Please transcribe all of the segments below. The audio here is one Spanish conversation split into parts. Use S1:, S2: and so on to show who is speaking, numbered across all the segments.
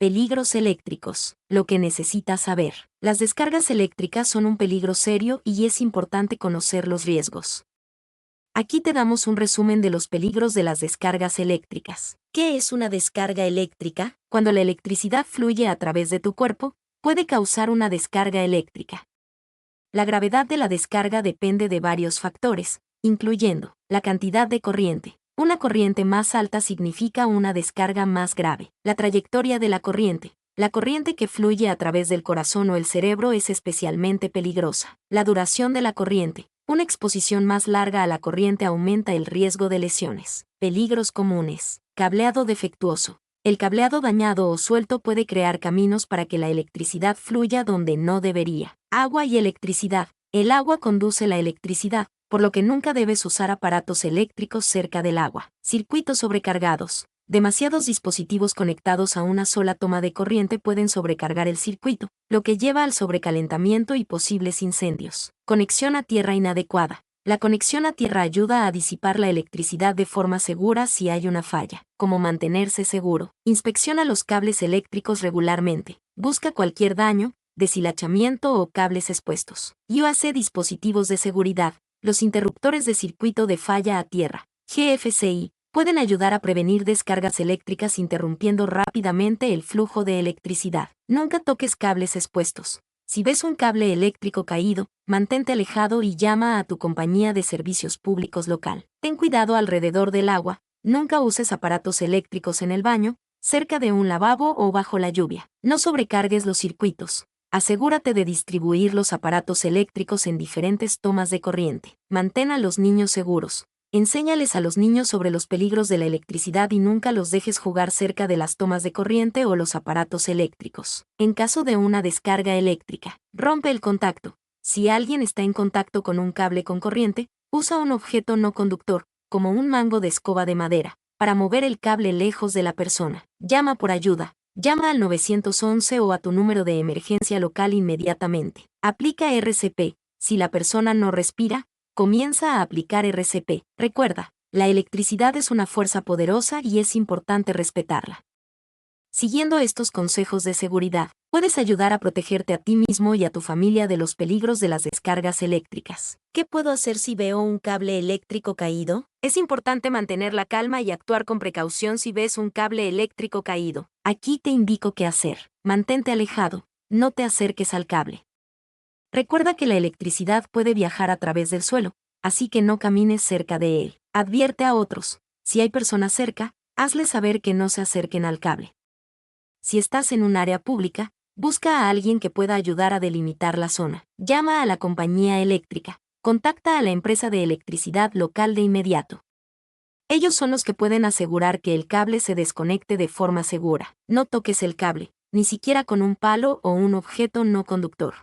S1: Peligros eléctricos. Lo que necesitas saber. Las descargas eléctricas son un peligro serio y es importante conocer los riesgos. Aquí te damos un resumen de los peligros de las descargas eléctricas. ¿Qué es una descarga eléctrica? Cuando la electricidad fluye a través de tu cuerpo, puede causar una descarga eléctrica. La gravedad de la descarga depende de varios factores, incluyendo la cantidad de corriente. Una corriente más alta significa una descarga más grave. La trayectoria de la corriente. La corriente que fluye a través del corazón o el cerebro es especialmente peligrosa. La duración de la corriente. Una exposición más larga a la corriente aumenta el riesgo de lesiones. Peligros comunes. Cableado defectuoso. El cableado dañado o suelto puede crear caminos para que la electricidad fluya donde no debería. Agua y electricidad. El agua conduce la electricidad, por lo que nunca debes usar aparatos eléctricos cerca del agua. Circuitos sobrecargados. Demasiados dispositivos conectados a una sola toma de corriente pueden sobrecargar el circuito, lo que lleva al sobrecalentamiento y posibles incendios. Conexión a tierra inadecuada. La conexión a tierra ayuda a disipar la electricidad de forma segura si hay una falla. Como mantenerse seguro. Inspecciona los cables eléctricos regularmente. Busca cualquier daño, deshilachamiento o cables expuestos. UAC dispositivos de seguridad. Los interruptores de circuito de falla a tierra, GFCI, pueden ayudar a prevenir descargas eléctricas interrumpiendo rápidamente el flujo de electricidad. Nunca toques cables expuestos. Si ves un cable eléctrico caído, mantente alejado y llama a tu compañía de servicios públicos local. Ten cuidado alrededor del agua. Nunca uses aparatos eléctricos en el baño, cerca de un lavabo o bajo la lluvia. No sobrecargues los circuitos. Asegúrate de distribuir los aparatos eléctricos en diferentes tomas de corriente. Mantén a los niños seguros. Enséñales a los niños sobre los peligros de la electricidad y nunca los dejes jugar cerca de las tomas de corriente o los aparatos eléctricos. En caso de una descarga eléctrica, rompe el contacto. Si alguien está en contacto con un cable con corriente, usa un objeto no conductor, como un mango de escoba de madera, para mover el cable lejos de la persona. Llama por ayuda. Llama al 911 o a tu número de emergencia local inmediatamente. Aplica RCP. Si la persona no respira, comienza a aplicar RCP. Recuerda, la electricidad es una fuerza poderosa y es importante respetarla. Siguiendo estos consejos de seguridad, puedes ayudar a protegerte a ti mismo y a tu familia de los peligros de las descargas eléctricas. ¿Qué puedo hacer si veo un cable eléctrico caído? Es importante mantener la calma y actuar con precaución si ves un cable eléctrico caído. Aquí te indico qué hacer. Mantente alejado, no te acerques al cable. Recuerda que la electricidad puede viajar a través del suelo, así que no camines cerca de él. Advierte a otros. Si hay personas cerca, hazles saber que no se acerquen al cable. Si estás en un área pública, busca a alguien que pueda ayudar a delimitar la zona. Llama a la compañía eléctrica. Contacta a la empresa de electricidad local de inmediato. Ellos son los que pueden asegurar que el cable se desconecte de forma segura. No toques el cable, ni siquiera con un palo o un objeto no conductor.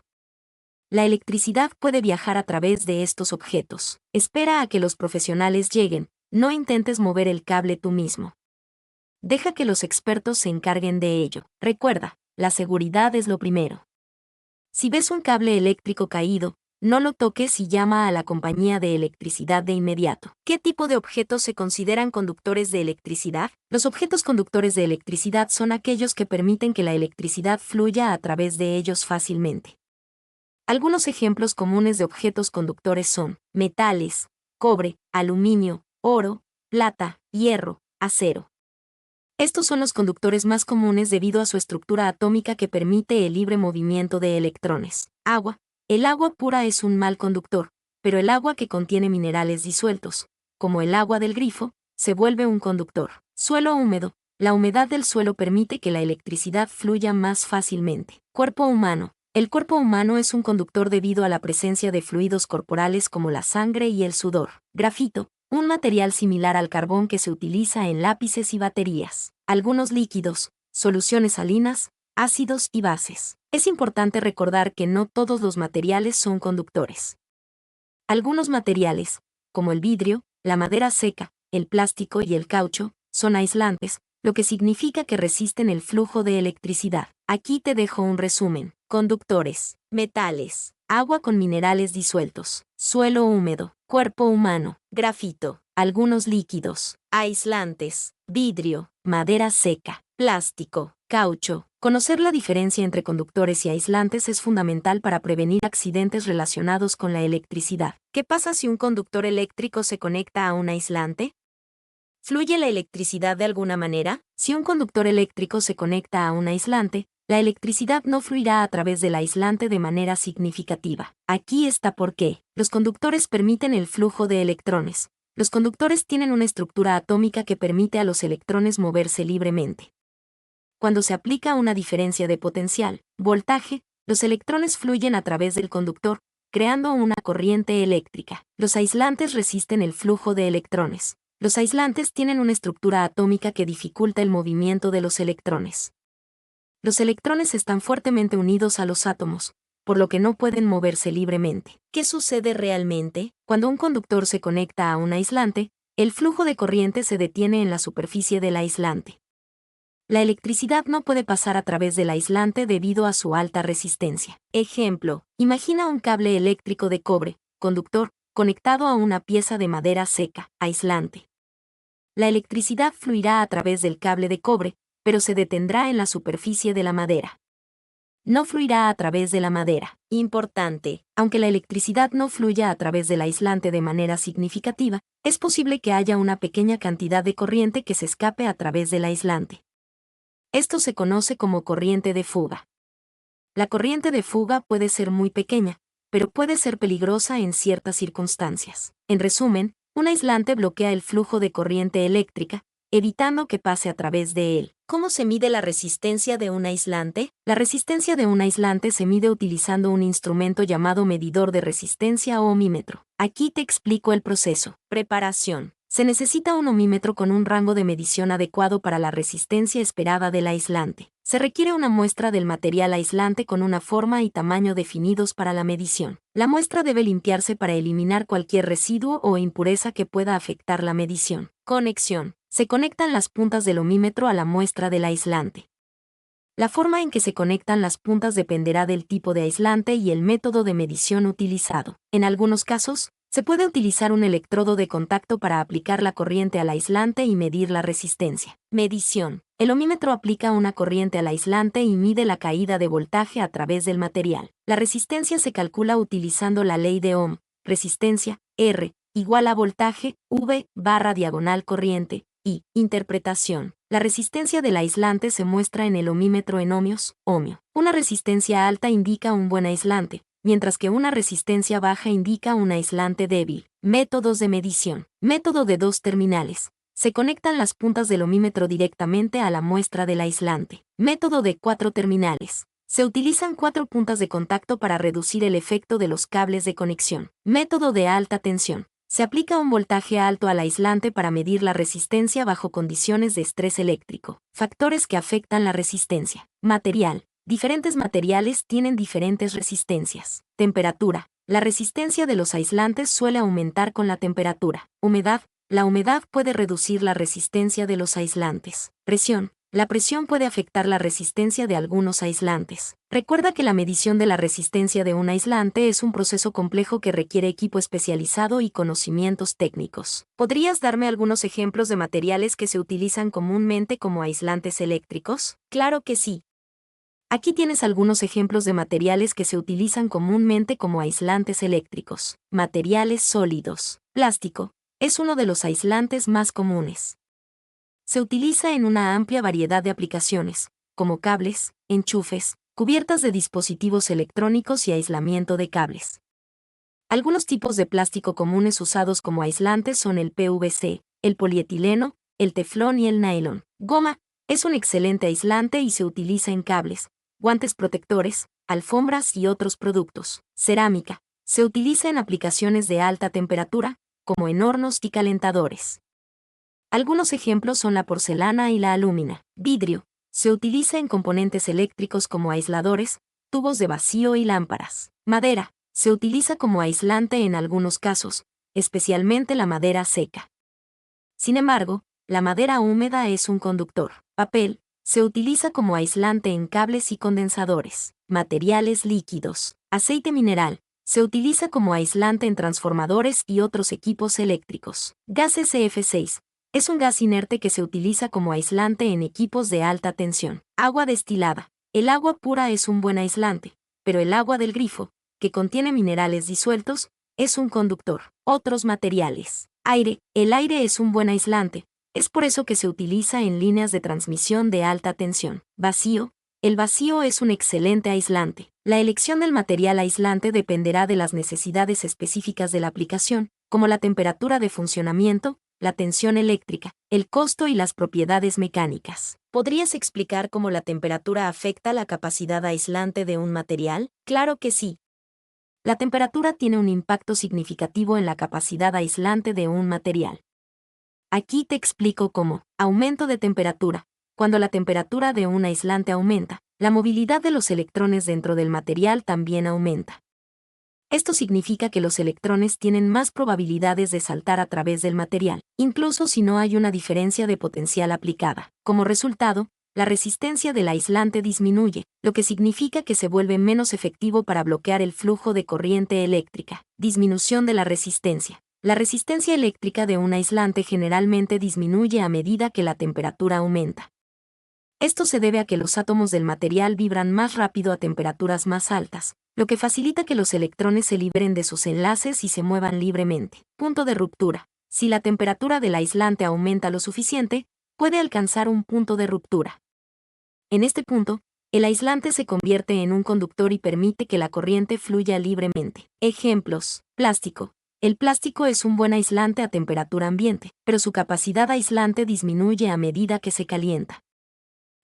S1: La electricidad puede viajar a través de estos objetos. Espera a que los profesionales lleguen, no intentes mover el cable tú mismo. Deja que los expertos se encarguen de ello. Recuerda, la seguridad es lo primero. Si ves un cable eléctrico caído, no lo toques y llama a la compañía de electricidad de inmediato. ¿Qué tipo de objetos se consideran conductores de electricidad? Los objetos conductores de electricidad son aquellos que permiten que la electricidad fluya a través de ellos fácilmente. Algunos ejemplos comunes de objetos conductores son metales, cobre, aluminio, oro, plata, hierro, acero. Estos son los conductores más comunes debido a su estructura atómica que permite el libre movimiento de electrones. Agua. El agua pura es un mal conductor, pero el agua que contiene minerales disueltos, como el agua del grifo, se vuelve un conductor. Suelo húmedo. La humedad del suelo permite que la electricidad fluya más fácilmente. Cuerpo humano. El cuerpo humano es un conductor debido a la presencia de fluidos corporales como la sangre y el sudor. Grafito. Un material similar al carbón que se utiliza en lápices y baterías. Algunos líquidos, soluciones salinas, ácidos y bases. Es importante recordar que no todos los materiales son conductores. Algunos materiales, como el vidrio, la madera seca, el plástico y el caucho, son aislantes, lo que significa que resisten el flujo de electricidad. Aquí te dejo un resumen. Conductores, metales, agua con minerales disueltos, suelo húmedo, cuerpo humano, grafito, algunos líquidos, aislantes, vidrio, madera seca, Plástico, caucho. Conocer la diferencia entre conductores y aislantes es fundamental para prevenir accidentes relacionados con la electricidad. ¿Qué pasa si un conductor eléctrico se conecta a un aislante? ¿Fluye la electricidad de alguna manera? Si un conductor eléctrico se conecta a un aislante, la electricidad no fluirá a través del aislante de manera significativa. Aquí está por qué. Los conductores permiten el flujo de electrones. Los conductores tienen una estructura atómica que permite a los electrones moverse libremente. Cuando se aplica una diferencia de potencial, voltaje, los electrones fluyen a través del conductor, creando una corriente eléctrica. Los aislantes resisten el flujo de electrones. Los aislantes tienen una estructura atómica que dificulta el movimiento de los electrones. Los electrones están fuertemente unidos a los átomos, por lo que no pueden moverse libremente. ¿Qué sucede realmente? Cuando un conductor se conecta a un aislante, el flujo de corriente se detiene en la superficie del aislante. La electricidad no puede pasar a través del aislante debido a su alta resistencia. Ejemplo, imagina un cable eléctrico de cobre, conductor, conectado a una pieza de madera seca, aislante. La electricidad fluirá a través del cable de cobre, pero se detendrá en la superficie de la madera. No fluirá a través de la madera. Importante, aunque la electricidad no fluya a través del aislante de manera significativa, es posible que haya una pequeña cantidad de corriente que se escape a través del aislante. Esto se conoce como corriente de fuga. La corriente de fuga puede ser muy pequeña, pero puede ser peligrosa en ciertas circunstancias. En resumen, un aislante bloquea el flujo de corriente eléctrica, evitando que pase a través de él. ¿Cómo se mide la resistencia de un aislante? La resistencia de un aislante se mide utilizando un instrumento llamado medidor de resistencia o ohmímetro. Aquí te explico el proceso. Preparación. Se necesita un ohmímetro con un rango de medición adecuado para la resistencia esperada del aislante. Se requiere una muestra del material aislante con una forma y tamaño definidos para la medición. La muestra debe limpiarse para eliminar cualquier residuo o impureza que pueda afectar la medición. Conexión. Se conectan las puntas del ohmímetro a la muestra del aislante. La forma en que se conectan las puntas dependerá del tipo de aislante y el método de medición utilizado. En algunos casos, se puede utilizar un electrodo de contacto para aplicar la corriente al aislante y medir la resistencia. Medición. El ohmímetro aplica una corriente al aislante y mide la caída de voltaje a través del material. La resistencia se calcula utilizando la ley de Ohm. Resistencia, R, igual a voltaje, V, barra diagonal corriente, I. Interpretación. La resistencia del aislante se muestra en el ohmímetro en ohmios, ohmio. Una resistencia alta indica un buen aislante, mientras que una resistencia baja indica un aislante débil. Métodos de medición. Método de 2 terminales. Se conectan las puntas del ohmímetro directamente a la muestra del aislante. Método de 4 terminales. Se utilizan 4 puntas de contacto para reducir el efecto de los cables de conexión. Método de alta tensión. Se aplica un voltaje alto al aislante para medir la resistencia bajo condiciones de estrés eléctrico. Factores que afectan la resistencia. Material. Diferentes materiales tienen diferentes resistencias. Temperatura. La resistencia de los aislantes suele aumentar con la temperatura. Humedad. La humedad puede reducir la resistencia de los aislantes. Presión. La presión puede afectar la resistencia de algunos aislantes. Recuerda que la medición de la resistencia de un aislante es un proceso complejo que requiere equipo especializado y conocimientos técnicos. ¿Podrías darme algunos ejemplos de materiales que se utilizan comúnmente como aislantes eléctricos? Claro que sí. Aquí tienes algunos ejemplos de materiales que se utilizan comúnmente como aislantes eléctricos. Materiales sólidos. Plástico. Es uno de los aislantes más comunes. Se utiliza en una amplia variedad de aplicaciones, como cables, enchufes, cubiertas de dispositivos electrónicos y aislamiento de cables. Algunos tipos de plástico comunes usados como aislantes son el PVC, el polietileno, el teflón y el nylon. Goma. Es un excelente aislante y se utiliza en cables, guantes protectores, alfombras y otros productos. Cerámica. Se utiliza en aplicaciones de alta temperatura, como en hornos y calentadores. Algunos ejemplos son la porcelana y la alúmina. Vidrio. Se utiliza en componentes eléctricos como aisladores, tubos de vacío y lámparas. Madera. Se utiliza como aislante en algunos casos, especialmente la madera seca. Sin embargo, la madera húmeda es un conductor. Papel. Se utiliza como aislante en cables y condensadores. Materiales líquidos. Aceite mineral. Se utiliza como aislante en transformadores y otros equipos eléctricos. Gas SF6. Es un gas inerte que se utiliza como aislante en equipos de alta tensión. Agua destilada. El agua pura es un buen aislante, pero el agua del grifo, que contiene minerales disueltos, es un conductor. Otros materiales. Aire. El aire es un buen aislante. Es por eso que se utiliza en líneas de transmisión de alta tensión. Vacío. El vacío es un excelente aislante. La elección del material aislante dependerá de las necesidades específicas de la aplicación, como la temperatura de funcionamiento, la tensión eléctrica, el costo y las propiedades mecánicas. ¿Podrías explicar cómo la temperatura afecta la capacidad aislante de un material? Claro que sí. La temperatura tiene un impacto significativo en la capacidad aislante de un material. Aquí te explico cómo. Aumento de temperatura. Cuando la temperatura de un aislante aumenta, la movilidad de los electrones dentro del material también aumenta. Esto significa que los electrones tienen más probabilidades de saltar a través del material, incluso si no hay una diferencia de potencial aplicada. Como resultado, la resistencia del aislante disminuye, lo que significa que se vuelve menos efectivo para bloquear el flujo de corriente eléctrica. Disminución de la resistencia. La resistencia eléctrica de un aislante generalmente disminuye a medida que la temperatura aumenta. Esto se debe a que los átomos del material vibran más rápido a temperaturas más altas, lo que facilita que los electrones se liberen de sus enlaces y se muevan libremente. Punto de ruptura. Si la temperatura del aislante aumenta lo suficiente, puede alcanzar un punto de ruptura. En este punto, el aislante se convierte en un conductor y permite que la corriente fluya libremente. Ejemplos. Plástico. El plástico es un buen aislante a temperatura ambiente, pero su capacidad aislante disminuye a medida que se calienta.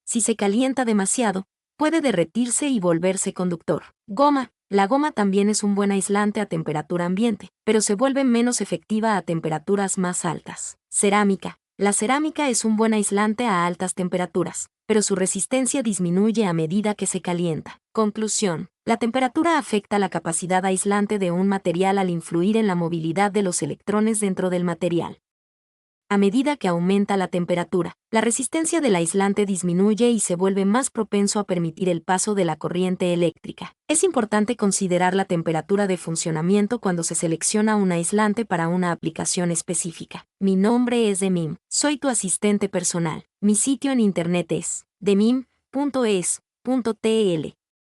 S1: Si se calienta demasiado, puede derretirse y volverse conductor. Goma. La goma también es un buen aislante a temperatura ambiente, pero se vuelve menos efectiva a temperaturas más altas. Cerámica. La cerámica es un buen aislante a altas temperaturas, pero su resistencia disminuye a medida que se calienta. Conclusión. La temperatura afecta la capacidad aislante de un material al influir en la movilidad de los electrones dentro del material. A medida que aumenta la temperatura, la resistencia del aislante disminuye y se vuelve más propenso a permitir el paso de la corriente eléctrica. Es importante considerar la temperatura de funcionamiento cuando se selecciona un aislante para una aplicación específica. Mi nombre es Demim, soy tu asistente personal. Mi sitio en internet es demim.es.tl.